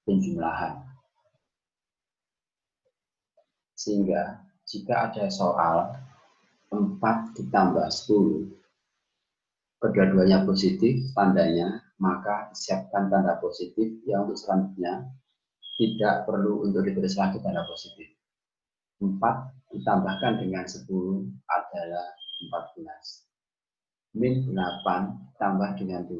penjumlahan. Sehingga jika ada soal 4 ditambah 10, kedua-duanya positif tandanya, maka siapkan tanda positif yang untuk selanjutnya tidak perlu untuk ditulis lagi tanda positif. 4 ditambahkan dengan 10 adalah 14. Min 8 tambah dengan 2.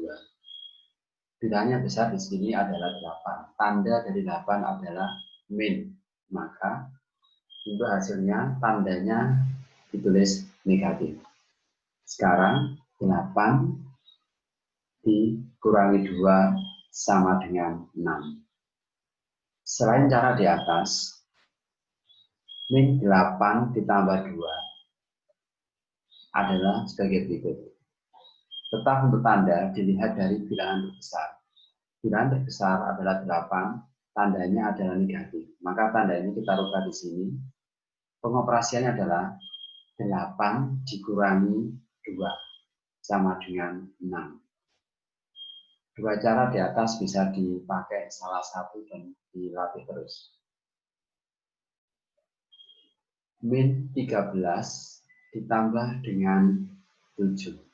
Bilangnya besar di sini adalah 8. Tanda dari 8 adalah min. Maka untuk hasilnya tandanya ditulis negatif. Sekarang 8 dikurangi 2 sama dengan 6. Selain cara di atas, min 8 ditambah 2 adalah sebagai berikut. Tetap untuk tanda dilihat dari bilangan terbesar. Bilangan terbesar adalah 8, tandanya adalah negatif. Maka tanda ini kita rubah di sini. Pengoperasiannya adalah 8 dikurangi 2 sama dengan 6. Dua cara di atas bisa dipakai salah satu dan dilatih terus. Min 13 ditambah dengan 7.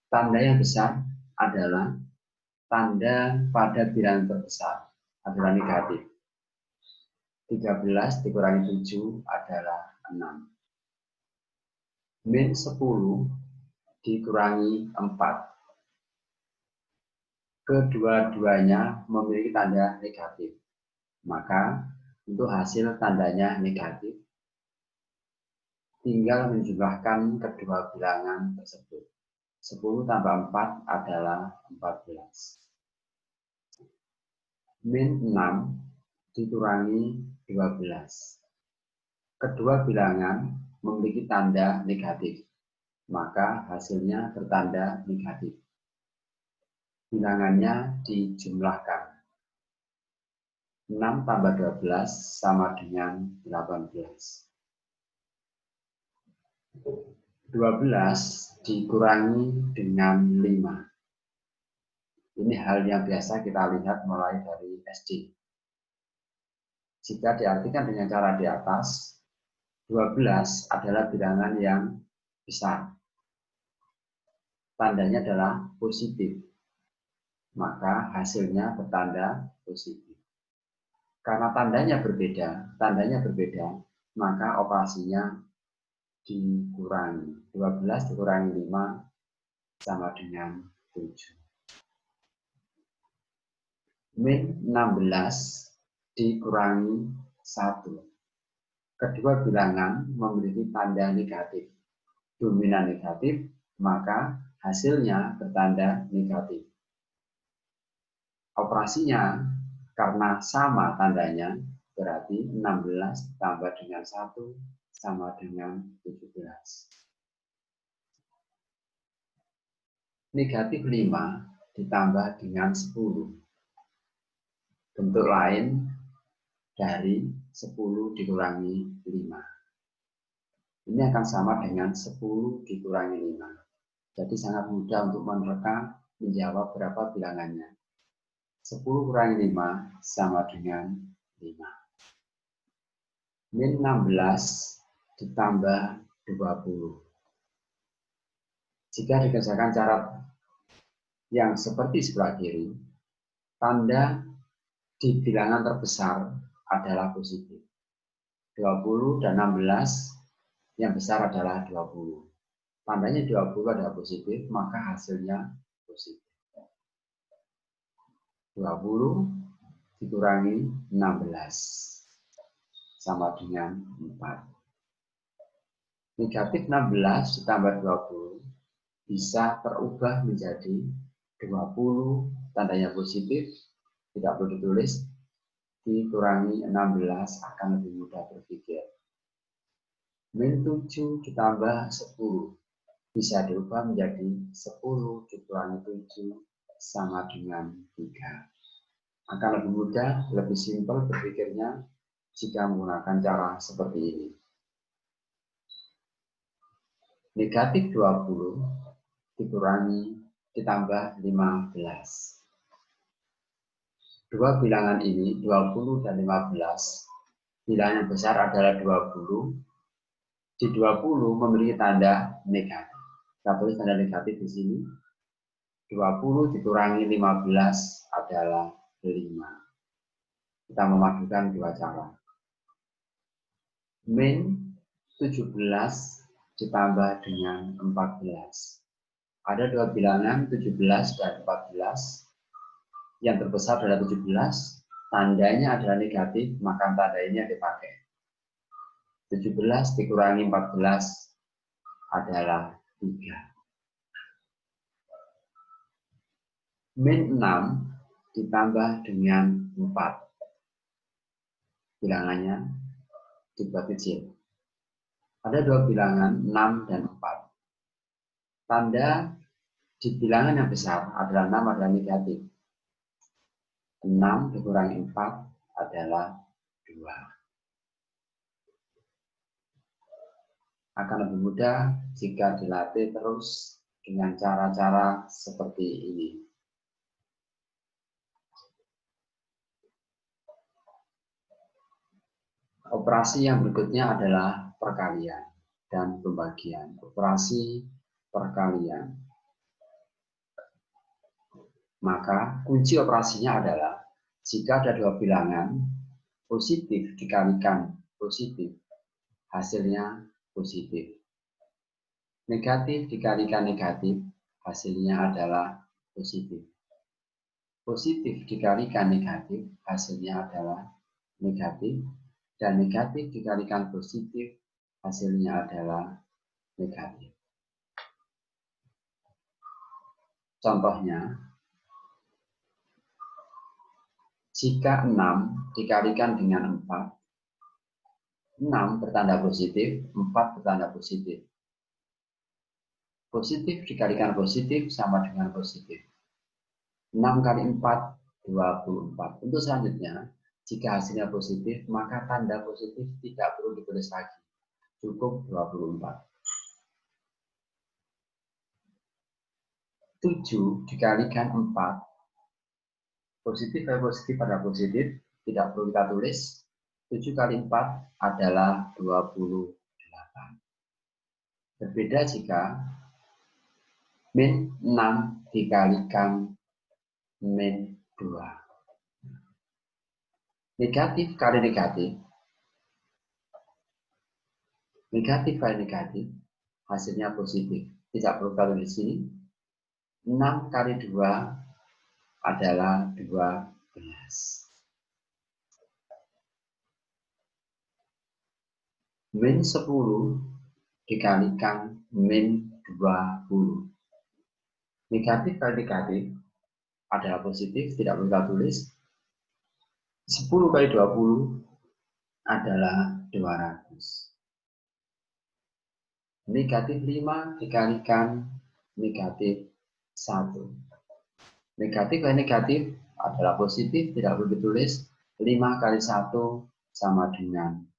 Tanda yang besar adalah tanda pada bilangan terbesar adalah negatif. 13 dikurangi 7 adalah 6. Min 10 dikurangi 4. Kedua-duanya memiliki tanda negatif. Maka untuk hasil tandanya negatif, tinggal menjumlahkan kedua bilangan tersebut. 10 tambah 4 adalah 14. Min 6 dikurangi 12. Kedua bilangan memiliki tanda negatif, maka hasilnya bertanda negatif. Bilangannya dijumlahkan. 6 tambah 12 sama dengan 18. 12 dikurangi dengan 5. Ini hal yang biasa kita lihat mulai dari SD. Jika diartikan dengan cara di atas, 12 adalah bilangan yang besar. Tandanya adalah positif. Maka hasilnya bertanda positif. Karena tandanya berbeda, maka operasinya dikurangi. 12 dikurangi 5 sama dengan 7. Min 16 dikurangi 1. Kedua bilangan memiliki tanda negatif. Dominan negatif, maka hasilnya bertanda negatif. Operasinya karena sama tandanya, berarti 16 tambah dengan 1 sama dengan 17. Negatif 5 ditambah dengan 10. Bentuk lain dari 10 dikurangi 5. Ini akan sama dengan 10 dikurangi 5. Jadi sangat mudah untuk menerka menjawab berapa bilangannya. 10 kurangi 5 sama dengan 5. Min 16 ditambah 20. Jika dikerjakan cara yang seperti sebelah kiri, tanda di bilangan terbesar adalah positif. 20 dan 16 yang besar adalah 20. Tandanya 20 adalah positif, maka hasilnya positif. 20 dikurangi 16 sama dengan 4. Negatif 16 ditambah 20 bisa terubah menjadi 20, tandanya positif, tidak perlu ditulis, dikurangi 16 akan lebih mudah berpikir. Min 7 ditambah 10 bisa diubah menjadi 10 dikurangi 7 sama dengan 3. Akan lebih mudah, lebih simpel berpikirnya jika menggunakan cara seperti ini. Negatif 20 dikurangi ditambah 15. Dua bilangan ini, 20 dan 15, bilangan yang besar adalah 20. Di 20 memiliki tanda negatif. Kita tulis tanda negatif di sini. 20 dikurangi 15 adalah 5. Kita memadukan dua cara. Min 17 ditambah dengan 14. Ada dua bilangan 17 dan 14. Yang terbesar adalah 17. Tandanya adalah negatif, maka tanda ini yang dipakai. 17 dikurangi 14 adalah 3. Min 6 ditambah dengan 4. Bilangannya dibuat kecil. Ada dua bilangan 6 dan 4. Tanda di bilangan yang besar adalah 6 adalah negatif. 6 dikurangi 4 adalah 2. Akan lebih mudah jika dilatih terus dengan cara-cara seperti ini. Operasi yang berikutnya adalah perkalian dan pembagian. Operasi perkalian. Maka kunci operasinya adalah jika ada dua bilangan positif dikalikan positif, hasilnya positif. Negatif dikalikan negatif, hasilnya adalah positif. Positif dikalikan negatif, hasilnya adalah negatif. Dan negatif dikalikan positif, hasilnya adalah negatif. Contohnya, jika 6 dikalikan dengan 4, 6 bertanda positif, 4 bertanda positif. Positif dikalikan positif sama dengan positif. 6 kali 4, 24. Untuk selanjutnya, jika hasilnya positif, maka tanda positif tidak perlu ditulis lagi. Cukup 24. 7 dikalikan 4. Positif kali positif adalah positif. Tidak perlu kita tulis. 7 kali 4 adalah 28. Berbeda jika min 6 dikalikan min 2. Negatif kali negatif. Negatif kali negatif. Hasilnya positif. Tidak perlu kita tulis di sini. 6 kali 2 adalah 12. Min 10 dikalikan min 20. Negatif kali negatif adalah positif, tidak perlu kita tulis. 10 kali 20 adalah 200. Negatif 5 dikalikan negatif 1. Negatif kali negatif adalah positif, tidak perlu ditulis. 5 kali 1 sama dengan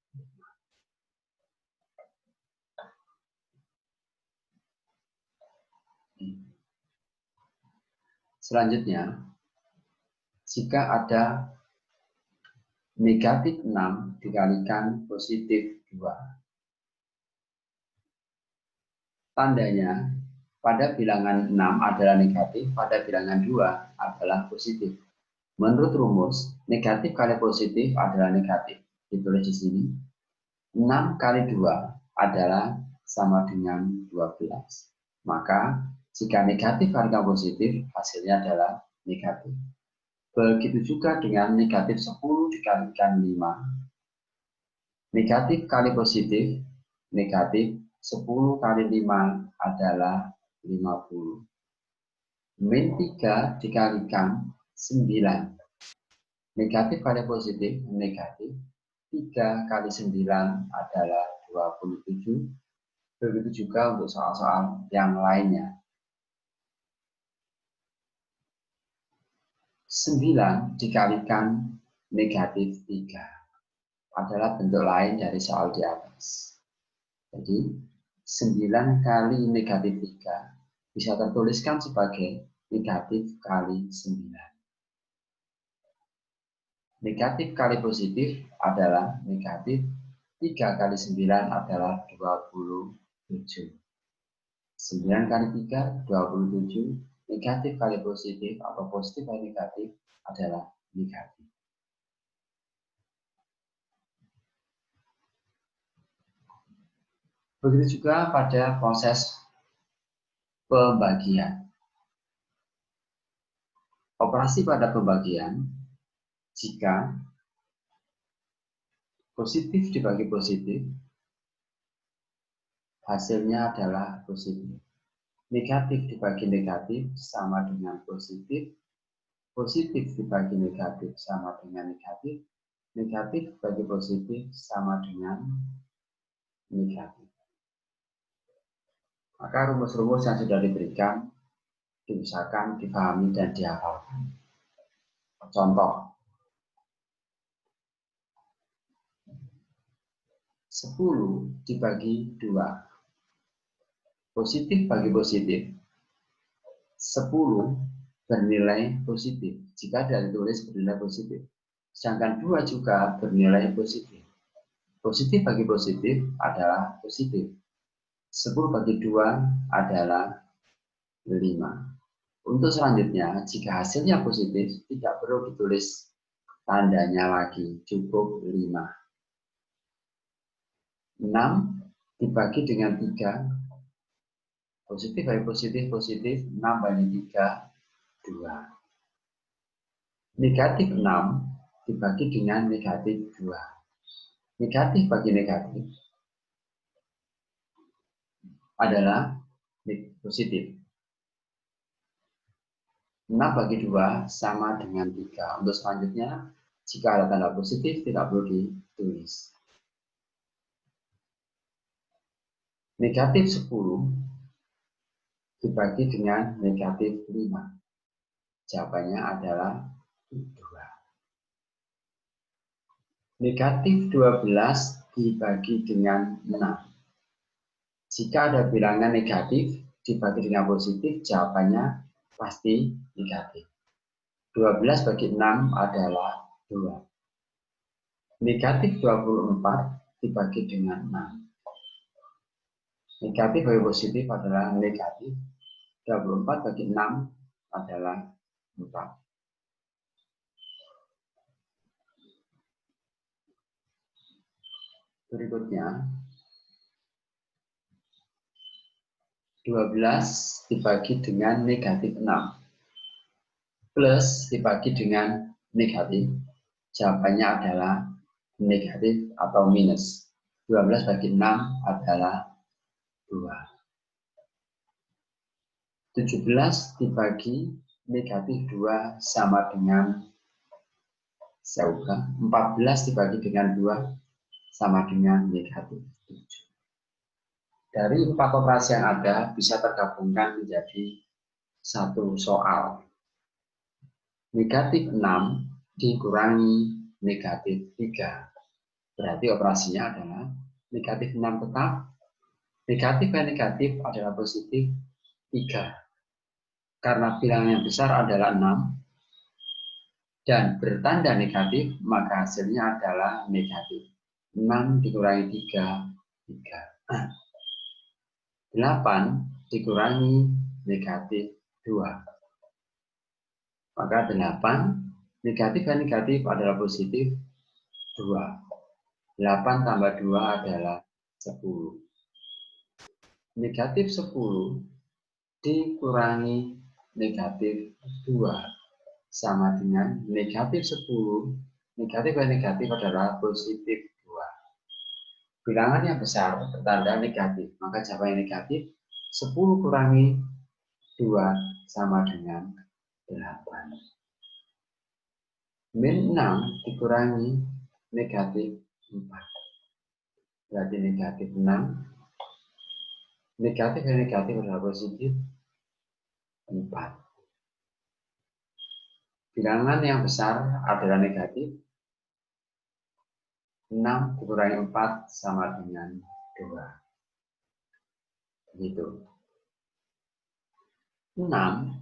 5. Selanjutnya, jika ada negatif 6 dikalikan positif 2. Tandanya pada bilangan 6 adalah negatif, pada bilangan 2 adalah positif. Menurut rumus, negatif kali positif adalah negatif. Ditulis di sini. 6 kali 2 adalah sama dengan 12. Maka, jika negatif kalikan positif, hasilnya adalah negatif. Begitu juga dengan negatif 10 dikalikan 5. Negatif kali positif, negatif 10 kali 5 adalah 50. Min 3 dikalikan 9. Negatif kali positif, negatif. 3 kali 9 adalah 27. Begitu juga untuk soal-soal yang lainnya. 9 dikalikan negatif 3 adalah bentuk lain dari soal di atas. Jadi, 9 kali negatif 3 bisa tertuliskan sebagai negatif kali 9. Negatif kali positif adalah negatif. 3 kali 9 adalah 27. 9 kali 3, 27. Negatif kali positif atau positif kali negatif adalah negatif. Begitu juga pada proses pembagian. Operasi pada pembagian, jika positif dibagi positif, hasilnya adalah positif. Negatif dibagi negatif sama dengan positif. Positif dibagi negatif sama dengan negatif. Negatif bagi positif sama dengan negatif. Maka rumus-rumus yang sudah diberikan diusahakan dipahami dan dihafalkan. Contoh, 10 dibagi 2. Positif bagi positif. 10 bernilai positif jika ditulis bernilai positif. Sedangkan 2 juga bernilai positif. Positif bagi positif adalah positif. 10 bagi 2 adalah 5. Untuk selanjutnya, jika hasilnya positif, tidak perlu ditulis tandanya lagi, cukup 5. 6 dibagi dengan 3, positif bagi positif, positif, 6 bagi 3, 2. Negatif 6 dibagi dengan negatif 2. Negatif bagi negatif adalah positif. 6 bagi 2 sama dengan 3. Untuk selanjutnya, jika ada tanda positif, tidak perlu ditulis. Negatif 10 dibagi dengan negatif 5. Jawabannya adalah 2. Negatif 12 dibagi dengan 6. Jika ada bilangan negatif dibagi dengan positif, jawabannya pasti negatif. 12 bagi 6 adalah 2. Negatif 24 dibagi dengan 6. Negatif bagi positif adalah negatif. 24 bagi 6 adalah 4. Berikutnya, 12 dibagi dengan negatif 6. Plus dibagi dengan negatif. Jawabannya adalah negatif atau minus. 12 bagi 6 adalah 2. 17 dibagi negatif 2 sama dengan 14 dibagi dengan 2 sama dengan negatif 7. Dari 4 operasi yang ada bisa tergabungkan menjadi satu soal. Negatif 6 dikurangi negatif 3. Berarti operasinya adalah negatif 6 tetap. Negatif dan negatif adalah positif 3. Karena bilangan yang besar adalah 6 dan bertanda negatif, maka hasilnya adalah negatif. 6 dikurangi 3, 3. 8 dikurangi negatif 2. Maka 8, negatif dan negatif adalah positif 2. 8 tambah 2 adalah 10. Negatif 10 dikurangi negatif 2 sama dengan negatif 10. Negatif dan negatif adalah positif 2. Bilangan yang besar bertanda negatif, maka jawaban negatif. 10 kurangi 2 sama dengan 8. Min 6 dikurangi negatif 4. Berarti negatif 6. Negatif dan negatif adalah positif 4. Bilangan yang besar adalah negatif. 6 dikurangi 4 sama dengan 2. Begitu. 6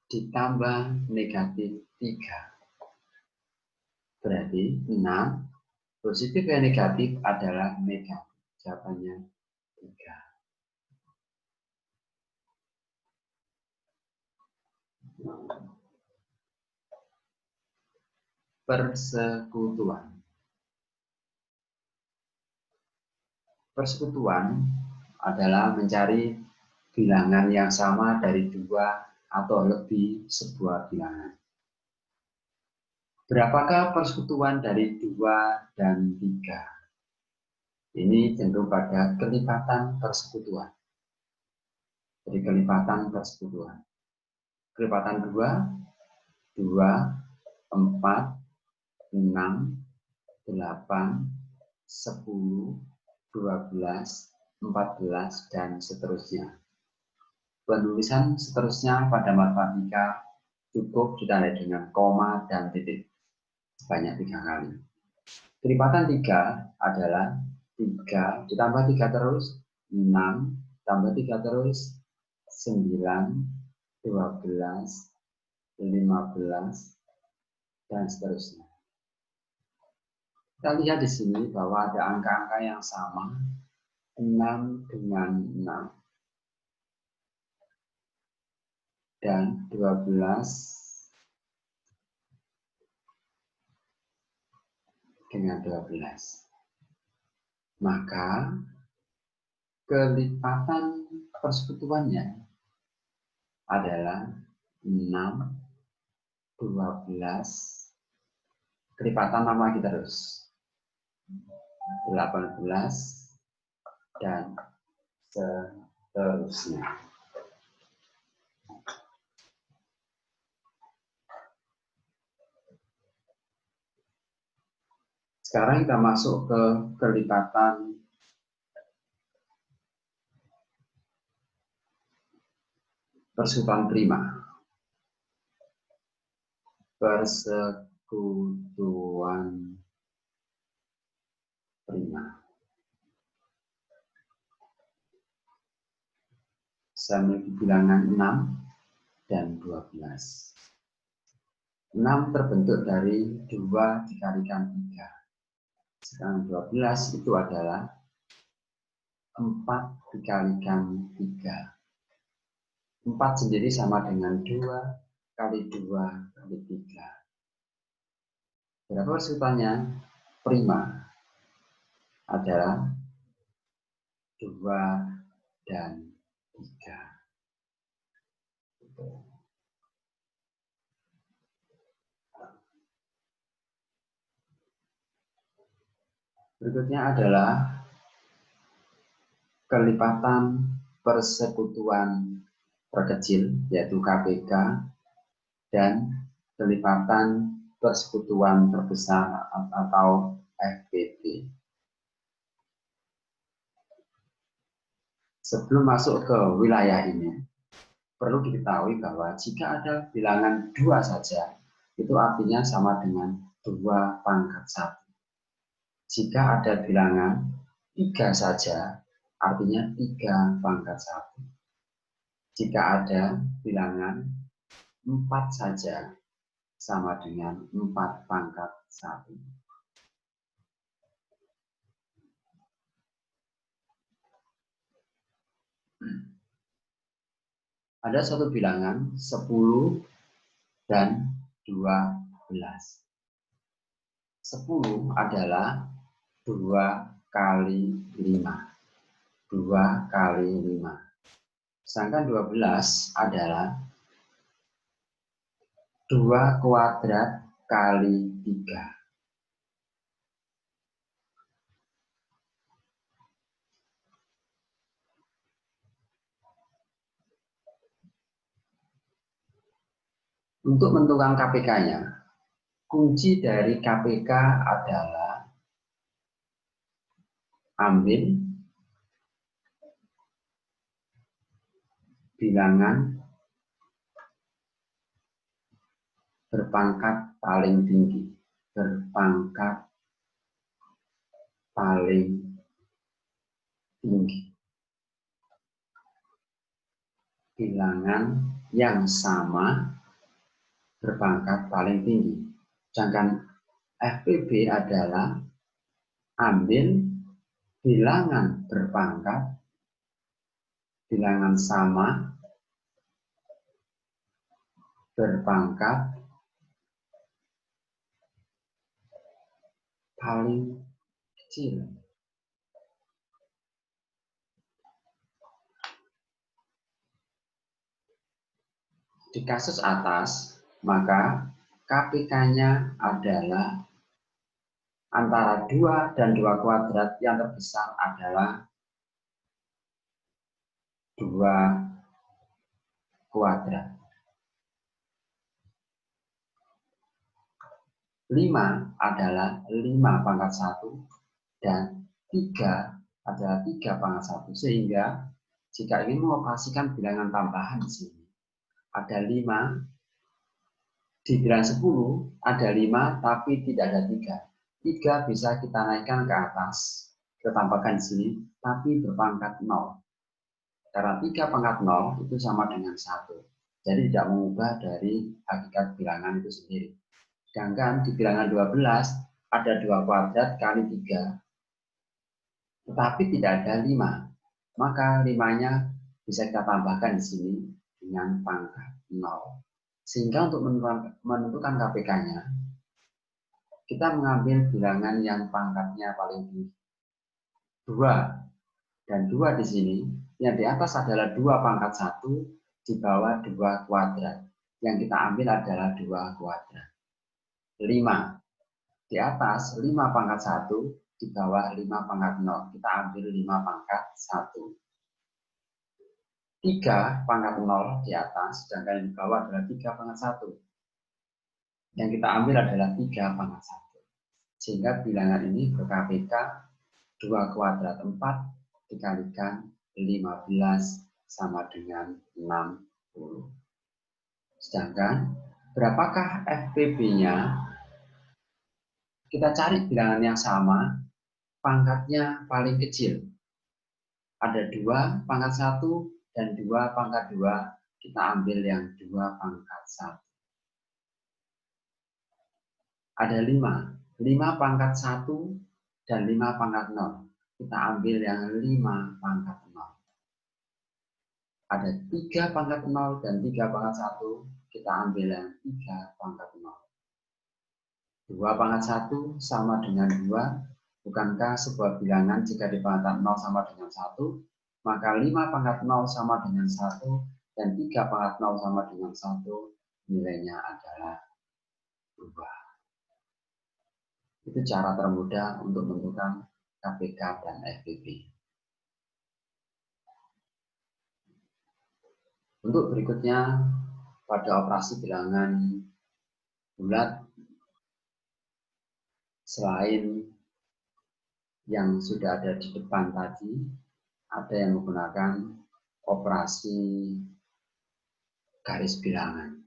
ditambah negatif 3. Berarti 6 positif dan negatif adalah negatif. Jawabannya 3. Persekutuan. Persekutuan adalah mencari bilangan yang sama dari 2 atau lebih sebuah bilangan. Berapakah persekutuan dari 2 dan 3? Ini cenderung pada kelipatan persekutuan. Jadi kelipatan persekutuan. Kelipatan 2, 2, 4, 6, 8, 10, 12, 14, dan seterusnya. Penulisan seterusnya pada matematika cukup ditandai dengan koma dan titik sebanyak 3 kali. Kelipatan 3 adalah 3 ditambah 3 terus, 6, tambah 3 terus, 9, 12, 15, dan seterusnya. Kita lihat di sini bahwa ada angka-angka yang sama, 6 dengan 6, dan 12 dengan 12. Maka kelipatan persekutuannya adalah 6, 12, kelipatan nama kita terus, 18, dan seterusnya. Sekarang kita masuk ke kelipatan persekutuan prima. Persekutuan prima. Saya memiliki bilangan 6 dan 12. 6 terbentuk dari 2 dikalikan 3. Sekarang 12 itu adalah 4 dikalikan 3. 4 sendiri sama dengan 2 kali 2 kali 3. Berapa persekutuannya? Prima adalah 2 dan 3. Berikutnya adalah kelipatan persekutuan terkecil, yaitu KPK, dan kelipatan persekutuan terbesar atau FPP. Sebelum masuk ke wilayah ini, perlu diketahui bahwa jika ada bilangan 2 saja, itu artinya sama dengan 2 pangkat 1. Jika ada bilangan 3 saja, artinya 3 pangkat 1. Jika ada bilangan 4 saja, sama dengan 4 pangkat 1. Ada satu bilangan 10 dan 12. 10 adalah 2 kali 5. 2 kali 5. Sedangkan 12 adalah 2 kuadrat kali 3. Untuk menentukan KPK-nya, kunci dari KPK adalah ambil bilangan berpangkat paling tinggi. Berpangkat paling tinggi. Bilangan yang sama berpangkat paling tinggi. Sedangkan FPB adalah ambil bilangan berpangkat, bilangan sama, berpangkat, paling kecil. Di kasus atas, maka KPK-nya adalah antara 2 dan 2 kuadrat, yang terbesar adalah 2 kuadrat. 5 adalah 5 pangkat 1 dan 3 adalah 3 pangkat 1. Sehingga jika ingin mengoperasikan bilangan tambahan di sini, ada 5, di bilangan 10 ada 5 tapi tidak ada 3. 3 bisa kita naikkan ke atas, kita tambahkan di sini, tapi berpangkat 0. Karena 3 pangkat 0 itu sama dengan 1. Jadi tidak mengubah dari hakikat bilangan itu sendiri. Sedangkan di bilangan 12 ada 2 kuadrat kali 3. Tetapi tidak ada 5. Maka 5-nya bisa kita tambahkan di sini dengan pangkat 0. Sehingga untuk menentukan KPK-nya, kita mengambil bilangan yang pangkatnya paling tinggi. 2 dan 2 di sini, yang di atas adalah 2 pangkat 1, di bawah 2 kuadrat. Yang kita ambil adalah 2 kuadrat. 5 di atas 5 pangkat 1, di bawah 5 pangkat 0. Kita ambil 5 pangkat 1. 3 pangkat 0 di atas, sedangkan yang di bawah adalah 3 pangkat 1. Yang kita ambil adalah 3 pangkat 1. Sehingga bilangan ini ber-KPK 2 kuadrat 4 dikalikan 15 sama dengan 60. Sedangkan berapakah FPB-nya? Kita cari bilangan yang sama, pangkatnya paling kecil. Ada 2 pangkat 1 dan 2 pangkat 2, kita ambil yang 2 pangkat 1. Ada 5 pangkat 1 dan 5 pangkat 0. Kita ambil yang 5 pangkat 0. Ada 3 pangkat 0 dan 3 pangkat 1, kita ambil yang 3 pangkat 0. 2 pangkat 1 sama dengan 2. Bukankah sebuah bilangan jika dipangkat 0 sama dengan 1, maka 5 pangkat 0 sama dengan 1, dan 3 pangkat 0 sama dengan 1, nilainya adalah 2. Itu cara termudah untuk menentukan KPK dan FPB. Untuk berikutnya, pada operasi bilangan bulat, selain yang sudah ada di depan tadi, ada yang menggunakan operasi garis bilangan.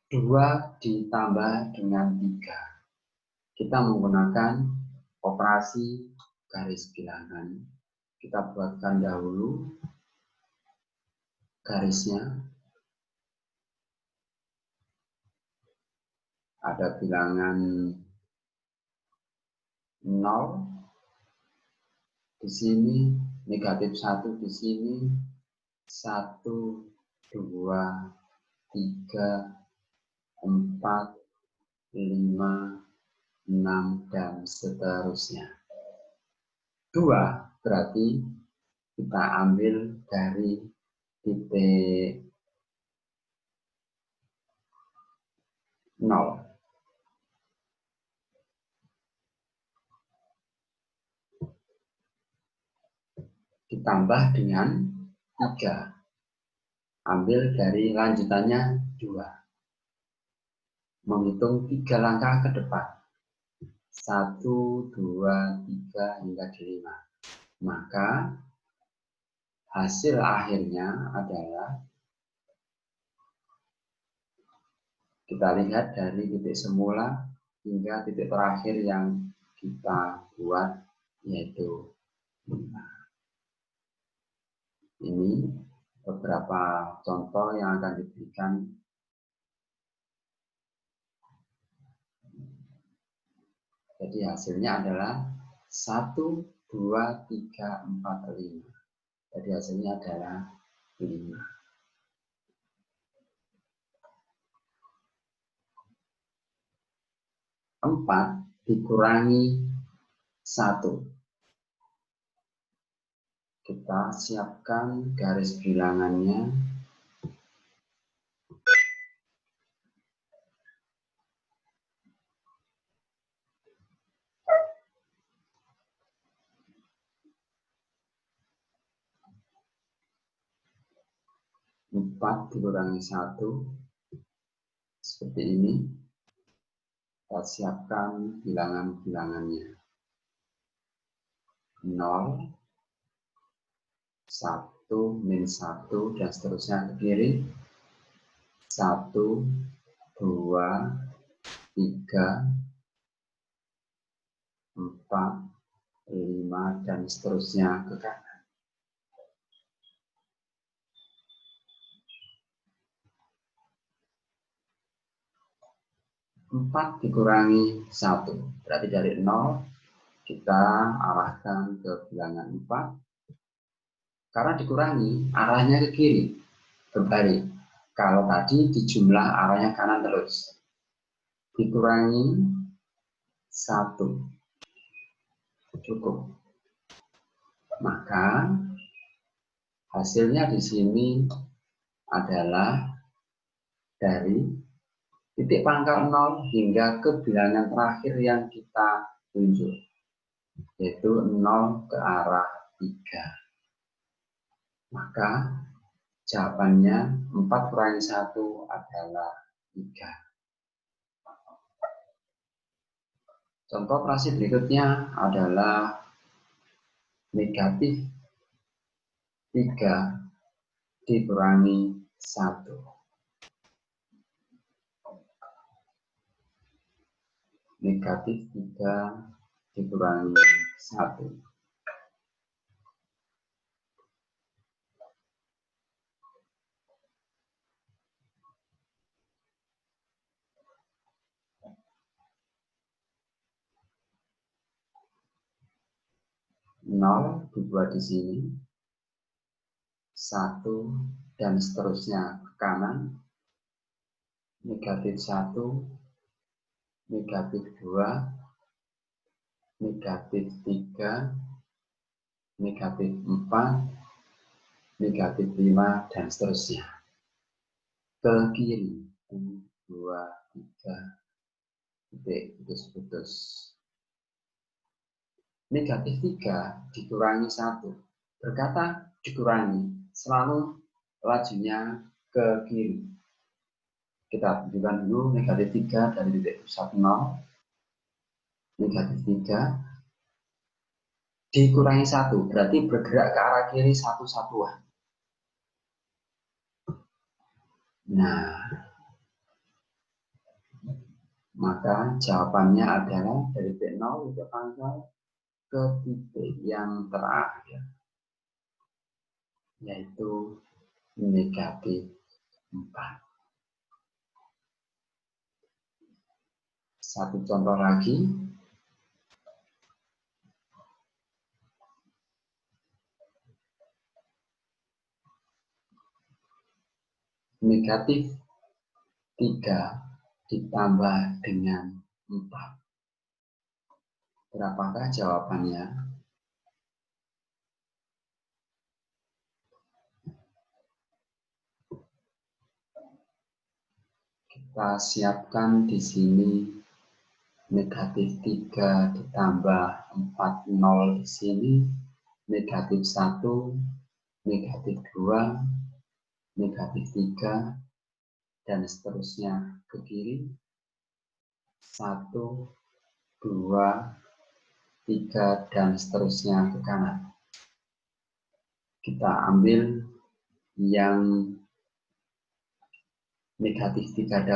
Dua ditambah dengan 3. Kita menggunakan operasi garis bilangan. Kita buatkan dahulu garisnya. Ada bilangan 0 di sini, negatif 1 di sini, 1, 2, 3, 4, 5, 6, dan seterusnya. 2 berarti kita ambil dari titik 0. Ditambah dengan 3. Ambil dari lanjutannya 2. Menghitung 3 langkah ke depan. 1, 2, 3, hingga 5. Maka hasil akhirnya adalah, kita lihat dari titik semula hingga titik terakhir yang kita buat, yaitu 5. Ini beberapa contoh yang akan diberikan. Jadi hasilnya adalah 1, 2, 3, 4, 5. Jadi hasilnya adalah 5. Empat dikurangi 1. Kita siapkan garis bilangannya. Empat dikurangi 1 seperti ini. Kita siapkan bilangan-bilangannya. 0, 1, min 1, dan seterusnya ke kiri. 1, 2, 3, 4, 5, dan seterusnya ke kanan. 4 dikurangi 1, berarti dari 0 kita arahkan ke bilangan 4. Karena dikurangi, arahnya ke kiri, berbalik. Kalau tadi di jumlah arahnya kanan terus. Dikurangi 1. Cukup. Maka hasilnya di sini adalah dari titik pangkal 0 hingga ke bilangan terakhir yang kita tunjuk, yaitu 0 ke arah 3. Maka jawabannya 4 kurangi 1 adalah 3. Contoh operasi berikutnya adalah negatif 3 dikurangi 1. Negatif 3 dikurangi 1. Nol dibuat di sini, 1 dan seterusnya ke kanan, negatif 1, negatif 2, negatif 3, negatif 4, negatif 5, dan seterusnya ke kiri. 1, 2, 3, titik putus-putus. Negatif 3 dikurangi 1. Berkata dikurangi, selalu lajunya ke kiri. Kita tunjukkan dulu negatif 3 dari titik pusat 0. Negatif 3 dikurangi 1, berarti bergerak ke arah kiri satu-satuan. Nah, maka jawabannya adalah dari titik 0 titik pangkal ke titik yang terakhir, yaitu negatif 4. Satu contoh lagi. Negatif 3 ditambah dengan 4. Berapakah jawabannya? Kita siapkan di sini negatif 3 ditambah 4, 0 di sini, negatif 1, negatif 2, negatif 3, dan seterusnya ke kiri. 1, 2, 3, dan seterusnya ke kanan. Kita ambil yang negatif 3 dahulu.